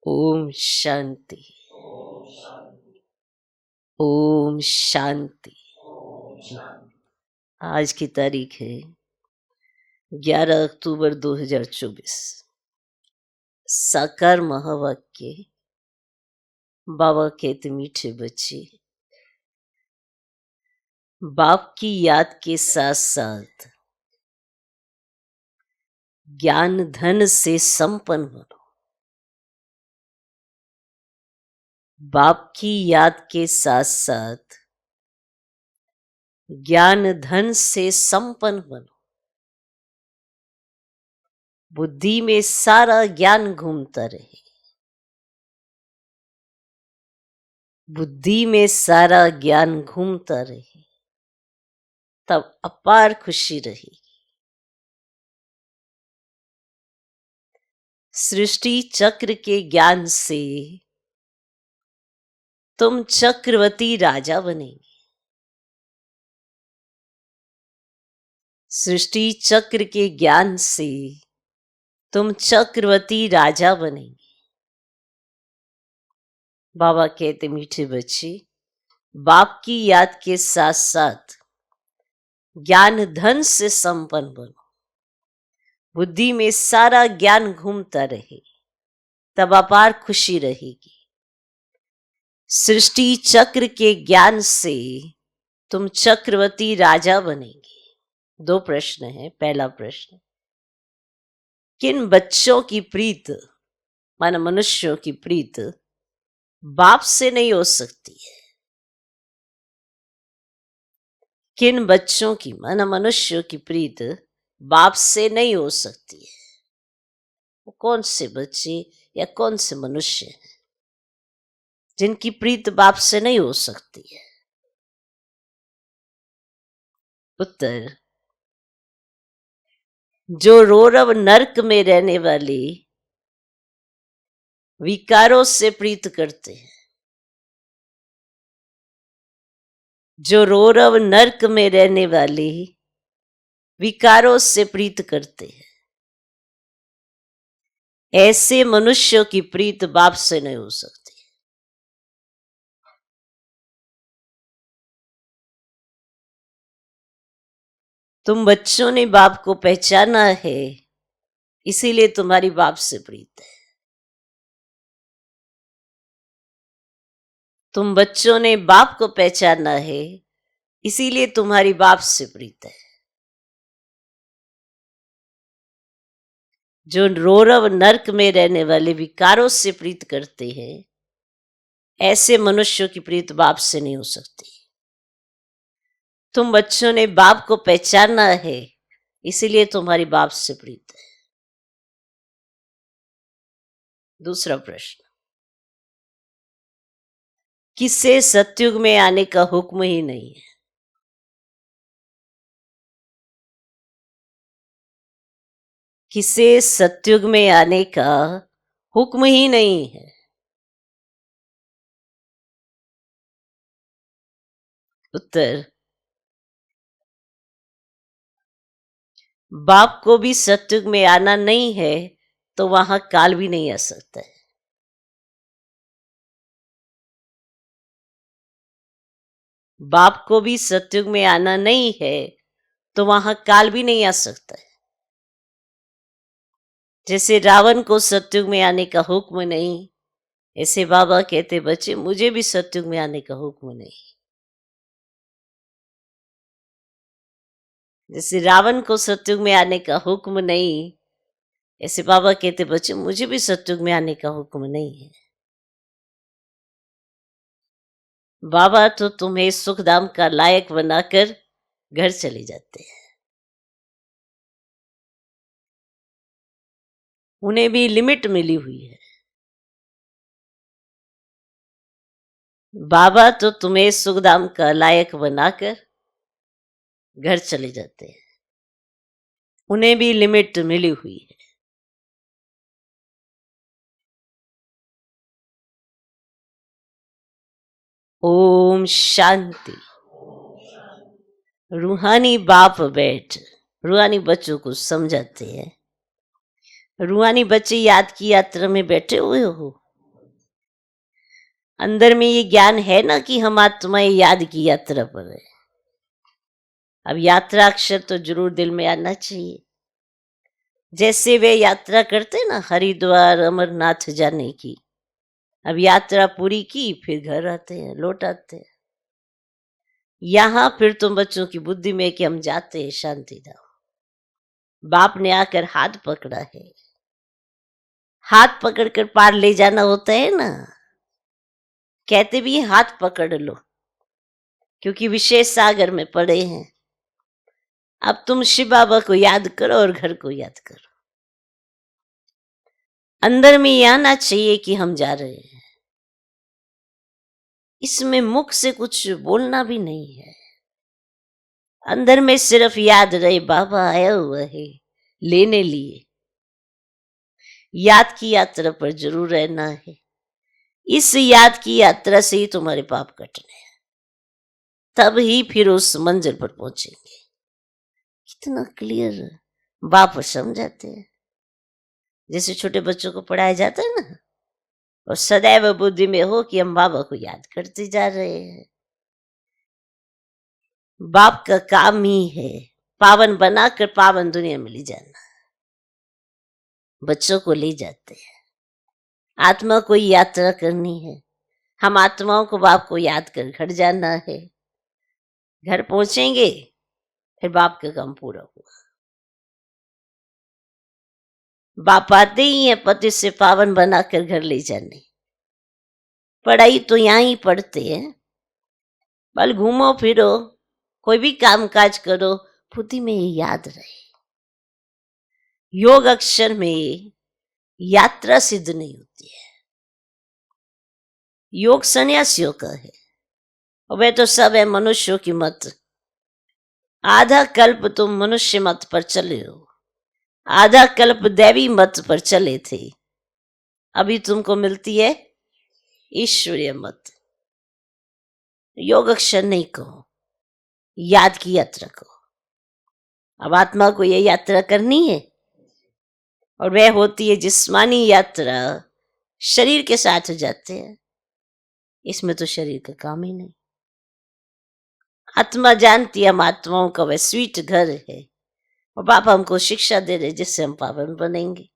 ओम शांति। ओम शांति। आज की तारीख है 11 अक्टूबर 2024। साकार महावाक्य। बाबा कहते मीठे बच्चे, बाप की याद के साथ साथ ज्ञान धन से संपन्न बनो। बाप की याद के साथ साथ ज्ञान धन से संपन्न बनो। बुद्धि में सारा ज्ञान घूमता रहे। बुद्धि में सारा ज्ञान घूमता रहे, तब अपार खुशी रहेगी। सृष्टि चक्र के ज्ञान से तुम चक्रवर्ती राजा बनेंगे। सृष्टि चक्र के ज्ञान से तुम चक्रवर्ती राजा बनेंगे। बाबा कहते मीठे बच्चे, बाप की याद के साथ साथ ज्ञान धन से संपन्न बनो। बुद्धि में सारा ज्ञान घूमता रहे, तब अपार खुशी रहेगी। सृष्टि चक्र के ज्ञान से तुम चक्रवर्ती राजा बनेंगे। दो प्रश्न है। पहला प्रश्न, किन बच्चों की प्रीत, माना मनुष्यों की प्रीत बाप से नहीं हो सकती है? किन बच्चों की, माना मनुष्यों की प्रीत बाप से नहीं हो सकती है? वो कौन से बच्चे या कौन से मनुष्य हैं जिनकी प्रीत बाप से नहीं हो सकती है? उत्तर, जो रौरव नरक में रहने वाले विकारों से प्रीत करते हैं। जो रौरव नरक में रहने वाले विकारों से प्रीत करते हैं, ऐसे मनुष्यों की प्रीत बाप से नहीं हो सकती। तुम बच्चों ने बाप को पहचाना है, इसीलिए तुम्हारी बाप से प्रीत है। तुम बच्चों ने बाप को पहचाना है, इसीलिए तुम्हारी बाप से प्रीत है। जो रौरव नरक में रहने वाले विकारों से प्रीत करते हैं, ऐसे मनुष्यों की प्रीत बाप से नहीं हो सकती। तुम बच्चों ने बाप को पहचाना है, इसीलिए तुम्हारी बाप से प्रीत है। दूसरा प्रश्न, किसे सतयुग में आने का हुक्म ही नहीं है? किसे सतयुग में आने का हुक्म ही नहीं है? उत्तर, बाप को भी सतयुग में आना नहीं है, तो वहां काल भी नहीं आ सकता है। बाप को भी सतयुग में आना नहीं है, तो वहां काल भी नहीं आ सकता है। जैसे रावण को सतयुग में आने का हुक्म नहीं, ऐसे बाबा कहते बच्चे मुझे भी सतयुग में आने का हुक्म नहीं। जैसे रावण को सतयुग में आने का हुक्म नहीं, ऐसे बाबा कहते बच्चे मुझे भी सतयुग में आने का हुक्म नहीं है। बाबा तो तुम्हें सुखधाम का लायक बनाकर घर चले जाते हैं। उन्हें भी लिमिट मिली हुई है। बाबा तो तुम्हें सुखधाम का लायक बनाकर घर चले जाते हैं। उन्हें भी लिमिट मिली हुई है। ओम शांति। रूहानी बाप बैठ रूहानी बच्चों को समझाते हैं। रूहानी बच्चे याद की यात्रा में बैठे हुए हो, अंदर में ये ज्ञान है ना कि हम आत्माएं याद की यात्रा पर है। अब यात्रा अक्षर तो जरूर दिल में आना चाहिए। जैसे वे यात्रा करते ना हरिद्वार अमरनाथ जाने की, अब यात्रा पूरी की फिर घर आते हैं, लौट आते हैं। यहां फिर तुम बच्चों की बुद्धि में कि हम जाते हैं शांति धाम। बाप ने आकर हाथ पकड़ा है, हाथ पकड़कर पार ले जाना होता है ना। कहते भी हाथ पकड़ लो, क्योंकि विशेष सागर में पड़े हैं। अब तुम शिव बाबा को याद करो और घर को याद करो। अंदर में ये आना चाहिए कि हम जा रहे हैं। इसमें मुख से कुछ बोलना भी नहीं है, अंदर में सिर्फ याद रहे बाबा आया हुआ है लेने लिए। याद की यात्रा पर जरूर रहना है। इस याद की यात्रा से ही तुम्हारे पाप कटने हैं, तब ही फिर उस मंजिल पर पहुंचेंगे। कितना क्लियर बाप समझाते हैं। जैसे छोटे बच्चों को पढ़ाया जाता है ना, और सदैव बुद्धि में हो कि हम बाबा को याद करते जा रहे हैं। बाप का काम ही है पावन बनाकर पावन दुनिया में ले जाना। बच्चों को ले जाते हैं, आत्मा को यात्रा करनी है। हम आत्माओं को बाप को याद कर घर जाना है। घर पहुंचेंगे फिर बाप का काम पूरा हुआ। बाप आते ही है पति से पावन बनाकर घर ले जाने। पढ़ाई तो यहां ही पढ़ते हैं, बल घूमो फिरो, कोई भी काम काज करो, बुद्धि में ये याद रहे। योग अक्षर में यात्रा सिद्ध नहीं होती है, योग सन्यासियों का है। और वे तो सब है मनुष्यों की मत। आधा कल्प तुम मनुष्य मत पर चले हो, आधा कल्प दैवी मत पर चले थे। अभी तुमको मिलती है ईश्वरीय मत। योग अक्षर नहीं कहो, याद की यात्रा कहो। अब आत्मा को यह यात्रा करनी है, और वह होती है जिस्मानी यात्रा। शरीर के साथ जाते हैं, इसमें तो शरीर का काम ही नहीं। आत्मा जानती है हम आत्माओं का वह स्वीट घर है, और बाबा हमको शिक्षा दे रहे जिससे हम पावन बनेंगे।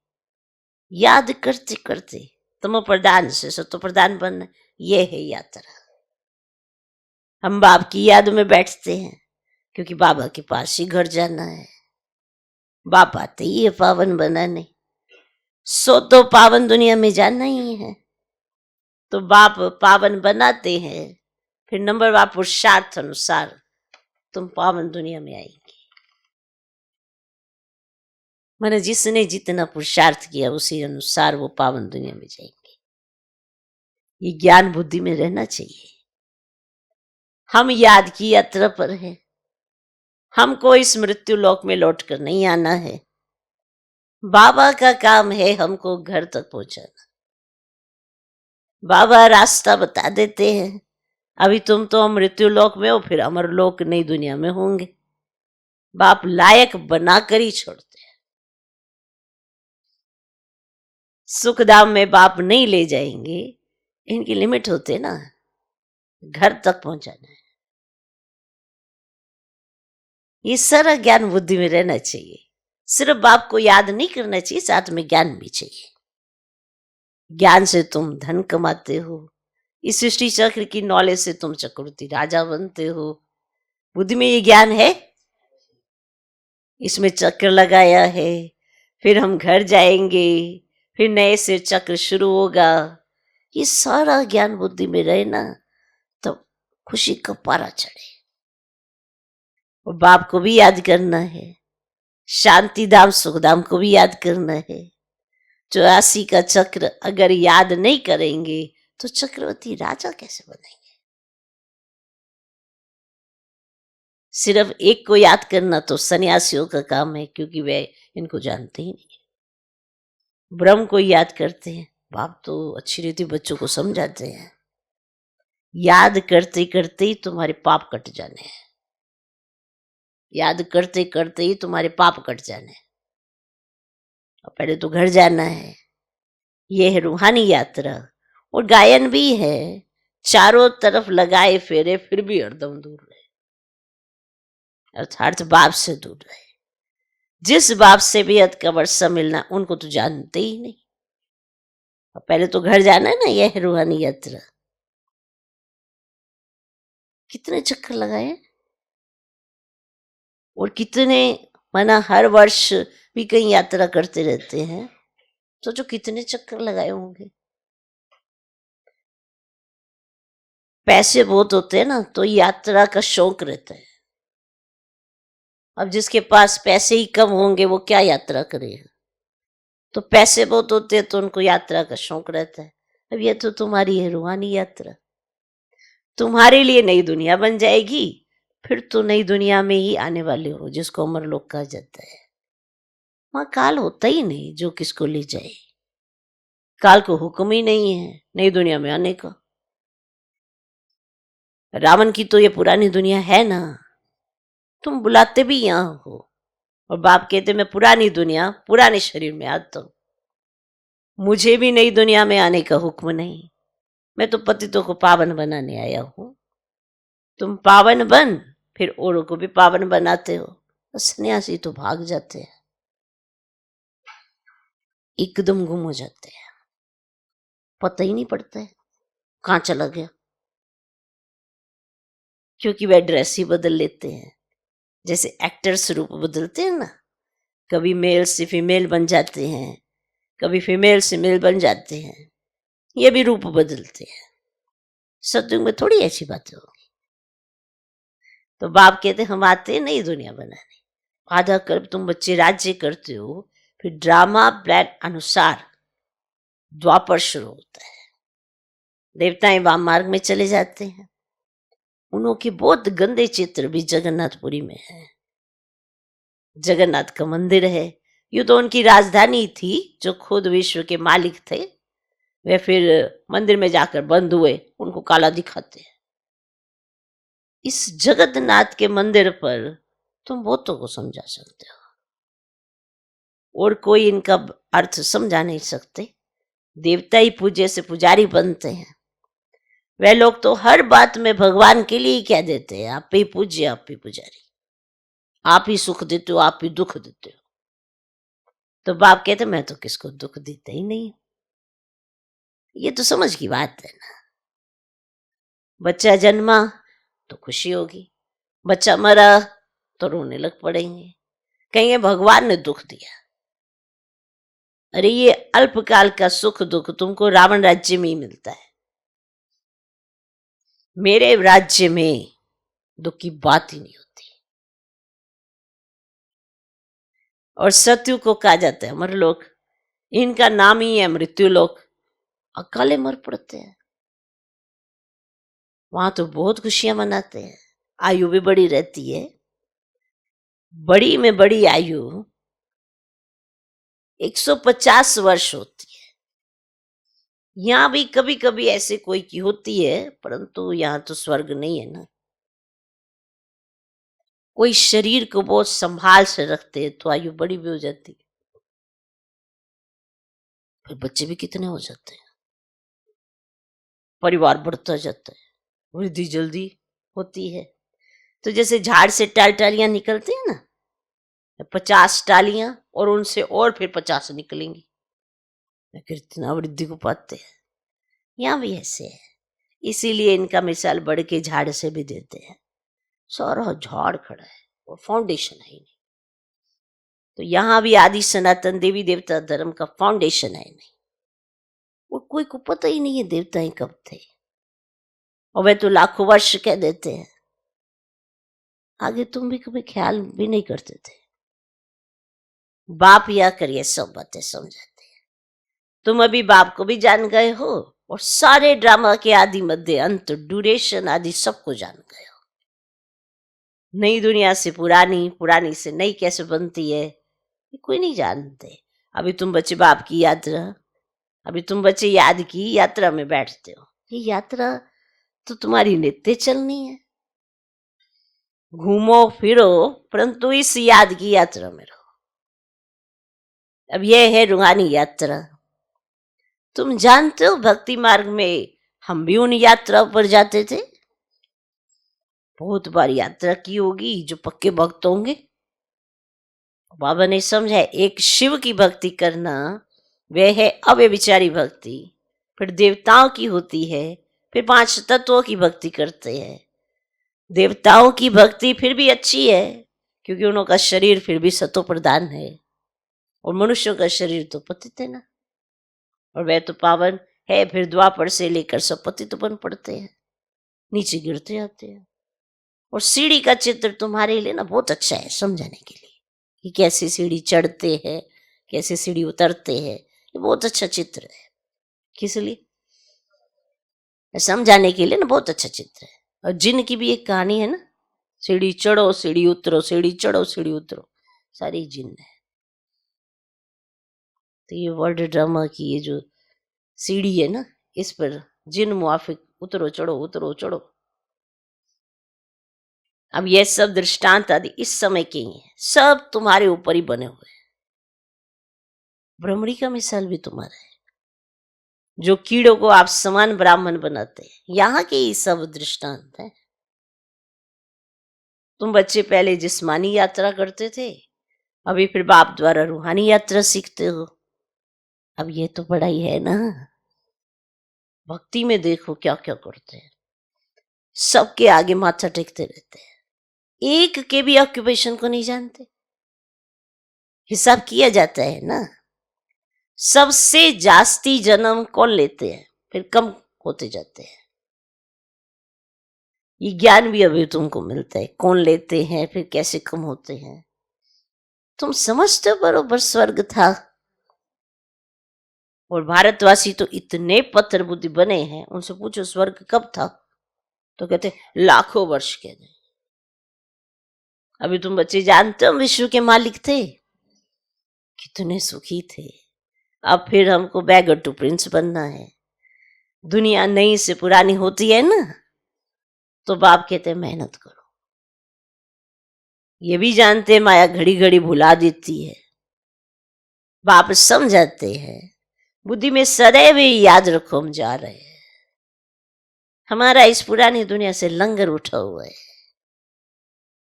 याद करते करते तमो प्रधान से सतो प्रधान बनना, यह है यात्रा। हम बाप की याद में बैठते हैं क्योंकि बाबा के पास ही घर जाना है। बाप आते ही है पावन बनाने, सो तो पावन दुनिया में जाना ही है। तो बाप पावन बनाते हैं, फिर नंबर बाप पुरुषार्थ अनुसार तुम पावन दुनिया में आएंगे। मैंने जिसने जितना पुरुषार्थ किया उसी अनुसार वो पावन दुनिया में जाएंगे। ये ज्ञान बुद्धि में रहना चाहिए। हम याद की यात्रा पर हैं, हमको इस मृत्यु लोक में लौट कर नहीं आना है। बाबा का काम है हमको घर तक पहुंचाना। बाबा रास्ता बता देते हैं। अभी तुम तो मृत्यु लोक में हो, फिर अमर लोक नई दुनिया में होंगे। बाप लायक बनाकर ही छोड़ते हैं। सुखधाम में बाप नहीं ले जाएंगे, इनकी लिमिट होते ना, घर तक पहुंचाना है। ये सारा ज्ञान बुद्धि में रहना चाहिए। सिर्फ बाप को याद नहीं करना चाहिए, साथ में ज्ञान भी चाहिए। ज्ञान से तुम धन कमाते हो, इस सृष्टि चक्र की नॉलेज से तुम चक्रवर्ती राजा बनते हो। बुद्धि में ये ज्ञान है, इसमें चक्र लगाया है। फिर हम घर जाएंगे, फिर नए से चक्र शुरू होगा। ये सारा ज्ञान बुद्धि में रहे ना, तो खुशी का पारा चढ़े। और बाप को भी याद करना है, शांति धाम सुखधाम को भी याद करना है। 84 का चक्र अगर याद नहीं करेंगे तो चक्रवर्ती राजा कैसे बनेंगे। सिर्फ एक को याद करना तो सन्यासियों का काम है, क्योंकि वे इनको जानते ही नहीं। ब्रह्म को याद करते हैं, बाप तो अच्छी रीति बच्चों को समझाते हैं। याद करते करते ही तुम्हारे पाप कट जाने हैं, याद करते करते ही तुम्हारे पाप कट जाने हैं। और पहले तो घर जाना है। यह है रूहानी यात्रा। और गायन भी है, चारों तरफ लगाए फेरे फिर भी हरदम दूर रहे, अर्थात बाप से दूर रहे। जिस बाप से बेहद का वर्षा मिलना, उनको तो जानते ही नहीं। पहले तो घर जाना है ना, यह है रूहानी यात्रा। कितने चक्कर लगाए, और कितने माना हर वर्ष भी कहीं यात्रा करते रहते हैं, सोचो कितने चक्कर लगाए होंगे। पैसे बहुत होते हैं ना, तो यात्रा का शौक रहता है। अब जिसके पास पैसे ही कम होंगे वो क्या यात्रा करेगा। तो पैसे बहुत होते हैं तो उनको यात्रा का शौक रहता है। अब ये तो तुम्हारी है रूहानी यात्रा, तुम्हारे लिए नई दुनिया बन जाएगी। फिर तो नई दुनिया में ही आने वाले हो, जिसको अमर लोक कहा जाता है। वहां काल होता ही नहीं जो किसको ले जाए। काल को हुक्म ही नहीं है नई दुनिया में आने का। रावण की तो ये पुरानी दुनिया है ना, तुम बुलाते भी यहां हो, और बाप कहते मैं पुरानी दुनिया पुराने शरीर में आता हूं, मुझे भी नई दुनिया में आने का हुक्म नहीं। मैं तो पतितों को पावन बनाने आया हूं। तुम पावन बन, फिर औरों को भी पावन बनाते हो। सन्यासी तो भाग जाते हैं, एकदम गुम हो जाते हैं, पता ही नहीं पड़ता है कहां चला गया, क्योंकि वह ड्रेस ही बदल लेते हैं। जैसे एक्टर्स रूप बदलते हैं ना, कभी मेल से फीमेल बन जाते हैं, कभी फीमेल से मेल बन जाते हैं, ये भी रूप बदलते हैं। सत्युग में थोड़ी ऐसी बातें होगी। तो बाप कहते हम आते हैं नई दुनिया बनाने। आधा कल्प तुम बच्चे राज्य करते हो, फिर ड्रामा प्लान अनुसार द्वापर शुरू होता है। देवताएं वाम मार्ग में चले जाते हैं। उनके बहुत गंदे चित्र भी जगन्नाथपुरी में है। जगन्नाथ का मंदिर है, यूं तो उनकी राजधानी थी, जो खुद विश्व के मालिक थे। वे फिर मंदिर में जाकर बंद हुए, उनको काला दिखाते हैं। इस जगन्नाथ के मंदिर पर तुम बहुतों को समझा सकते हो, और कोई इनका अर्थ समझा नहीं सकते। देवता ही पूज्य से पुजारी बनते हैं। वे लोग तो हर बात में भगवान के लिए ही कह देते हैं, आप ही पूज्य, आप ही पुजारी, आप ही सुख देते हो, आप ही दुख देते हो। तो बाप कहते मैं तो किसको दुख देता ही नहीं। ये तो समझ की बात है ना। बच्चा जन्मा तो खुशी होगी, बच्चा मरा तो रोने लग पड़ेंगे, कहेंगे भगवान ने दुख दिया। अरे ये अल्पकाल का सुख दुख तुमको रावण राज्य में ही मिलता है, मेरे राज्य में दुख की बात ही नहीं होती। और सत्यु को कहा जाता है अमरलोक, इनका नाम ही है मृत्यु लोक। अकाले मर पड़ते हैं, वहां तो बहुत खुशियां मनाते हैं, आयु भी बड़ी रहती है। बड़ी में बड़ी आयु 150 वर्ष होती है। यहां भी कभी कभी ऐसे कोई की होती है, परंतु यहां तो स्वर्ग नहीं है ना। कोई शरीर को बहुत संभाल से रखते हैं तो आयु बड़ी भी हो जाती है, फिर बच्चे भी कितने हो जाते हैं, परिवार बढ़ता जाता है, वृद्धि जल्दी होती है। तो जैसे झाड़ से टालियां निकलती है ना, 50 टालियां और उनसे और फिर 50 निकलेंगी, कितना वृद्धि को पाते हैं। यहाँ भी ऐसे है, इसीलिए इनका मिसाल बढ़ के झाड़ से भी देते हैं। सारा झाड़ खड़ा है और फाउंडेशन है नहीं। तो यहाँ भी आदि सनातन देवी देवता धर्म का फाउंडेशन है नहीं, और कोई को पता ही नहीं है देवताएं कब थे, और वे तो लाखों वर्ष कह देते हैं। आगे तुम भी कभी ख्याल भी नहीं करते थे। बाप या करिए सब बातें समझाते हैं। तुम अभी बाप को भी जान गए हो, और सारे ड्रामा के आदि मध्य अंत ड्यूरेशन आदि सबको जान गए हो। नई दुनिया से पुरानी, पुरानी से नई कैसे बनती है ये कोई नहीं जानते। अभी तुम बच्चे बाप की यात्रा, अभी तुम बच्चे याद की यात्रा में बैठते हो। ये यात्रा तो तुम्हारी नित्य चलनी है। घूमो फिरो, परंतु इस याद की यात्रा में रहो। अब यह है रूहानी यात्रा। तुम जानते हो भक्ति मार्ग में हम भी उन यात्रा पर जाते थे, बहुत बार यात्रा की होगी जो पक्के भक्त होंगे। बाबा ने समझा एक शिव की भक्ति करना वह है अव्यभिचारी भक्ति, फिर देवताओं की होती है, फिर 5 तत्वों की भक्ति करते हैं। देवताओं की भक्ति फिर भी अच्छी है क्योंकि उनका शरीर फिर भी सतो प्रधान है, और मनुष्यों का शरीर तो पतित है ना, और वह तो पावन है। फिर द्वापर से लेकर सब पतित बन पड़ते हैं, नीचे गिरते आते हैं। और सीढ़ी का चित्र तुम्हारे लिए ना बहुत अच्छा है समझाने के लिए कि कैसे सीढ़ी चढ़ते हैं, कैसे सीढ़ी उतरते हैं। ये बहुत अच्छा चित्र है, किस लिए? समझाने के लिए ना बहुत अच्छा चित्र है। और जिन की भी एक कहानी है ना, सीढ़ी चढ़ो सीढ़ी उतरो, सीढ़ी चढ़ो सीढ़ी उतरो, सारी जिन है। तो ये वर्ल्ड ड्रामा की ये जो सीढ़ी है ना, इस पर जिन मुआफिक उतरो चढ़ो उतरो चढ़ो। अब ये सब दृष्टांत आदि इस समय के ही है, सब तुम्हारे ऊपर ही बने हुए हैं। भ्रमरी का मिसाल भी तुम्हारा है, जो कीड़ों को आप समान ब्राह्मण बनाते हैं, यहाँ के ही सब दृष्टांत है। तुम बच्चे पहले जिस्मानी यात्रा करते थे, अभी फिर बाप द्वारा रूहानी यात्रा सीखते हो। अब ये तो बड़ा ही है ना, भक्ति में देखो क्या क्या करते हैं, सबके आगे माथा टेकते रहते हैं, एक के भी ऑक्यूपेशन को नहीं जानते। हिसाब किया जाता है ना, सबसे जास्ती जन्म कौन लेते हैं, फिर कम होते जाते हैं। ये ज्ञान भी अभी तुमको मिलता है, कौन लेते हैं फिर कैसे कम होते हैं। तुम समझते हो बरोबर स्वर्ग था, और भारतवासी तो इतने पत्थर बुद्धि बने हैं, उनसे पूछो स्वर्ग कब था तो कहते लाखों वर्ष के नहीं। अभी तुम बच्चे जानते हो विश्व के मालिक थे, कितने सुखी थे। अब फिर हमको बैगर टू प्रिंस बनना है। दुनिया नई से पुरानी होती है ना, तो बाप कहते मेहनत करो। ये भी जानते माया घड़ी घड़ी भुला देती है, बाप समझाते हैं बुद्धि में सदैव याद रखो हम जा रहे हैं, हमारा इस पुरानी दुनिया से लंगर उठा हुआ है,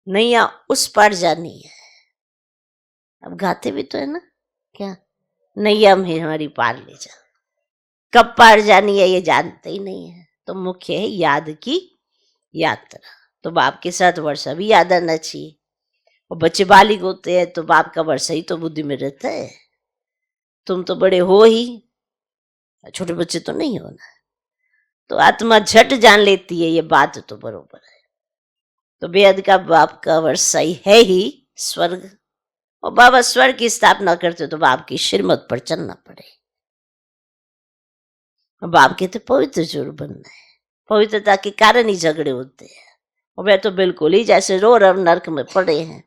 नैया उस पार जानी है। अब गाते भी तो है ना, क्या नैया में हमारी पार ले जा, कब पार जानी है ये जानते ही नहीं है। तो मुख्य है याद की यात्रा। तो बाप के साथ वर्षा भी याद आना चाहिए, और बच्चे बालिग होते हैं तो बाप का वर्षा ही तो बुद्धि में रहता है। तुम तो बड़े हो ही, छोटे बच्चे तो नहीं हो ना, तो आत्मा झट जान लेती है ये बात तो बरोबर है। तो बेहद का बाप का वर्षा ही है ही स्वर्ग, और बाबा स्वर्ग की स्थापना करते तो बाप की श्रीमत पर चलना पड़े। बाप के तो पवित्र जरूर बनना है, पवित्रता के कारण ही झगड़े होते हैं। और वे तो बिल्कुल ही जैसे रो रव नरक में पड़े हैं,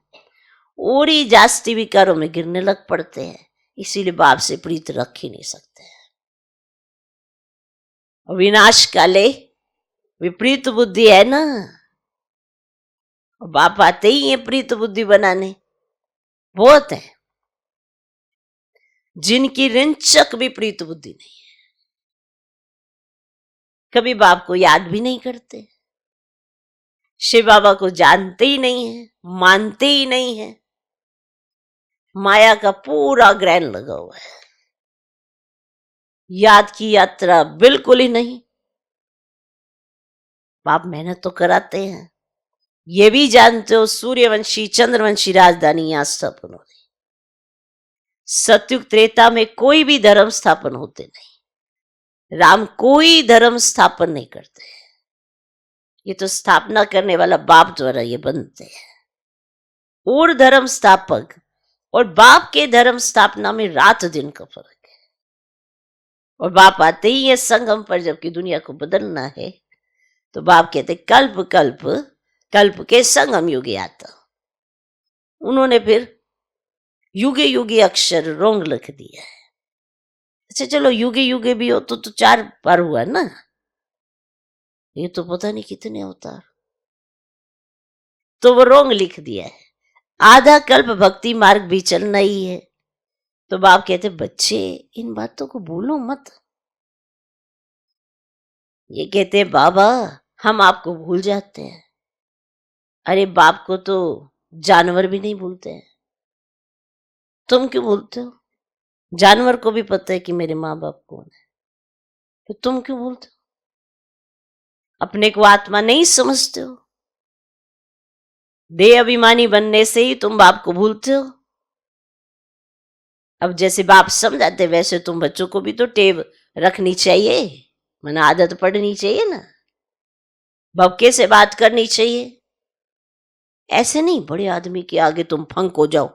और ही जास्ती विकारों में गिरने लग पड़ते हैं, इसीलिए बाप से प्रीत रख ही नहीं सकते। विनाश काले विपरीत बुद्धि है ना, और बाप आते ही ये प्रीत बुद्धि बनाने बहुत है। जिनकी रिंचक विपरीत बुद्धि नहीं है, कभी बाप को याद भी नहीं करते, शिव बाबा को जानते ही नहीं है, मानते ही नहीं है, माया का पूरा ग्रहण लगा हुआ है, याद की यात्रा बिल्कुल ही नहीं। बाप मेहनत तो कराते हैं, ये भी जानते हो सूर्यवंशी चंद्रवंशी राजधानी यहां स्थापन होती, सतयुग त्रेता में कोई भी धर्म स्थापन होते नहीं, राम कोई धर्म स्थापन नहीं करते, ये तो स्थापना करने वाला बाप द्वारा ये बनते हैं। और धर्म स्थापक और बाप के धर्म स्थापना में रात दिन का फर्क है। और बाप आते ही ये संगम पर जबकि दुनिया को बदलना है, तो बाप कहते कल्प कल्प कल्प के संगम युगे आता। उन्होंने फिर युगे युगे अक्षर रोंग लिख दिया है। अच्छा चलो युगे युगे भी हो तो 4 बार हुआ ना, ये तो पता नहीं कितने अवतार, तो वो रोंग लिख दिया है। आधा कल्प भक्ति मार्ग भी चलना ही है। तो बाप कहते बच्चे इन बातों को भूलो मत, ये कहते हैं बाबा हम आपको भूल जाते हैं। अरे बाप को तो जानवर भी नहीं भूलते हैं, तुम क्यों भूलते हो? जानवर को भी पता है कि मेरे माँ बाप कौन है, तो तुम क्यों भूलते हो? अपने को आत्मा नहीं समझते हो? देह अभिमानी बनने से ही तुम बाप को भूलते हो। अब जैसे बाप समझाते वैसे तुम बच्चों को भी तो टेव रखनी चाहिए, मन आदत पड़नी चाहिए ना, भवके से बात करनी चाहिए। ऐसे नहीं बड़े आदमी के आगे तुम फंक हो जाओ,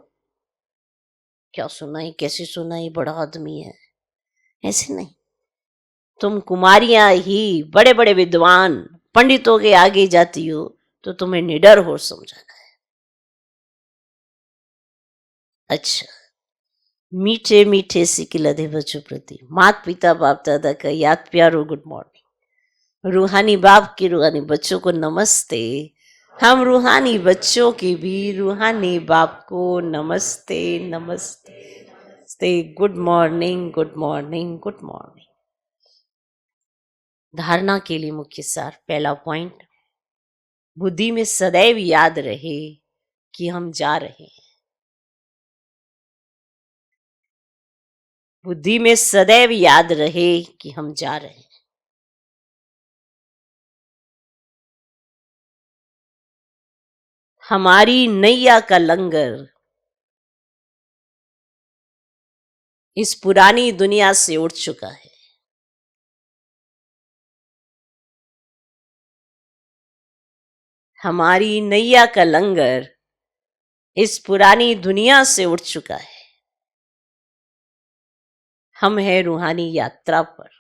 क्या सुनाई कैसे सुनाई बड़ा आदमी है, ऐसे नहीं। तुम कुमारियां ही बड़े बड़े विद्वान पंडितों के आगे जाती हो तो तुम्हें निडर हो समझाना है। अच्छा, मीठे मीठे सिकिलधे बच्चों प्रति माता पिता बाप दादा का याद प्यारो गुड मॉर्निंग। रूहानी बाप के रूहानी बच्चों को नमस्ते। हम रूहानी बच्चों के भी रूहानी बाप को नमस्ते नमस्ते नमस्ते। Good morning good morning good morning. धारणा के लिए मुख्य सार, पहला पॉइंट, बुद्धि में सदैव याद रहे कि हम जा रहे हैं। बुद्धि में सदैव याद रहे कि हम जा रहे हैं। हमारी नैया का लंगर इस पुरानी दुनिया से उठ चुका है। हमारी नैया का लंगर इस पुरानी दुनिया से उठ चुका है। हम हैं रूहानी यात्रा पर।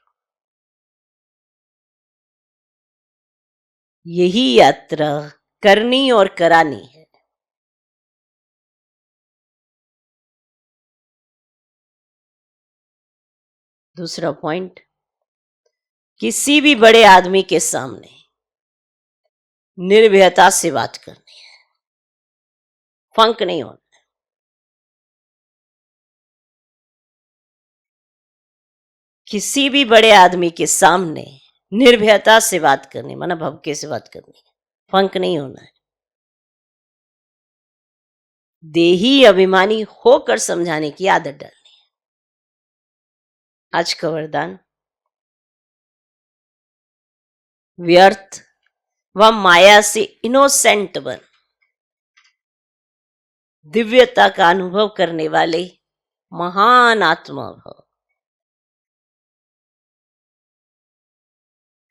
यही यात्रा करनी और करानी है। दूसरा पॉइंट, किसी भी बड़े आदमी के सामने निर्भयता से बात करनी है, फंक नहीं होना। किसी भी बड़े आदमी के सामने निर्भयता से बात करनी, माना भवके से बात करनी है, फंक नहीं होना है। देही अभिमानी होकर समझाने की आदत डालनी है। आज का वरदान, व्यर्थ व माया से इनोसेंट बन दिव्यता का अनुभव करने वाले महान आत्मा भव।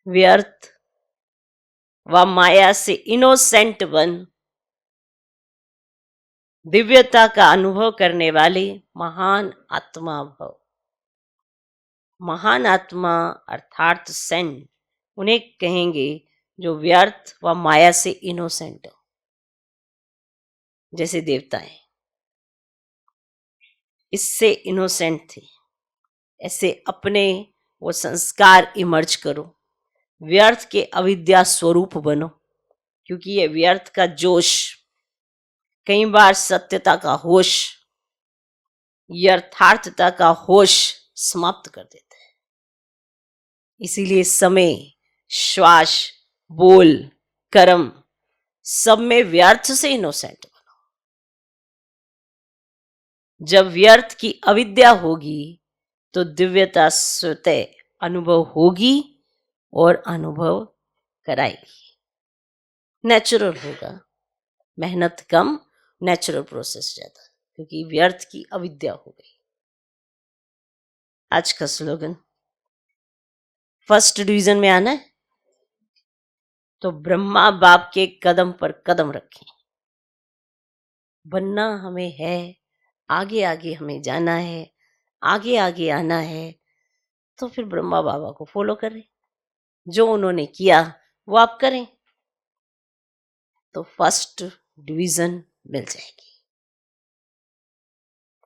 व्यर्थ व माया से इनोसेंट बन दिव्यता का अनुभव करने वाले महान आत्मा भव। महान आत्मा अर्थात सेंट उन्हें कहेंगे जो व्यर्थ व माया से इनोसेंट हो। जैसे देवताएं इससे इनोसेंट थे, ऐसे अपने वो संस्कार इमर्ज करो, व्यर्थ के अविद्या स्वरूप बनो। क्योंकि ये व्यर्थ का जोश कई बार सत्यता का होश, यथार्थता का होश समाप्त कर देता है। इसीलिए समय, श्वास, बोल, कर्म सब में व्यर्थ से इनोसेंट बनो। जब व्यर्थ की अविद्या होगी तो दिव्यता स्वतः अनुभव होगी और अनुभव कराएगी। नेचुरल होगा, मेहनत कम, नेचुरल प्रोसेस ज्यादा, क्योंकि व्यर्थ की अविद्या हो गई। आज का स्लोगन, फर्स्ट डिवीजन में आना है तो ब्रह्मा बाप के कदम पर कदम रखें। बनना हमें है, आगे आगे हमें जाना है, आगे आगे आना है, तो फिर ब्रह्मा बाबा को फॉलो करें। जो उन्होंने किया वो आप करें तो फर्स्ट डिवीजन मिल जाएगी।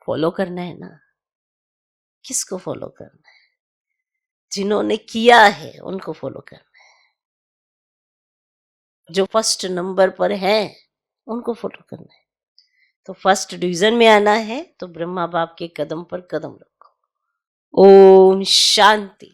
फॉलो करना है ना, किसको फॉलो करना है? जिन्होंने किया है उनको फॉलो करना है। जो फर्स्ट नंबर पर है उनको फॉलो करना है। तो फर्स्ट डिवीजन में आना है तो ब्रह्मा बाप के कदम पर कदम रखो। ओम शांति।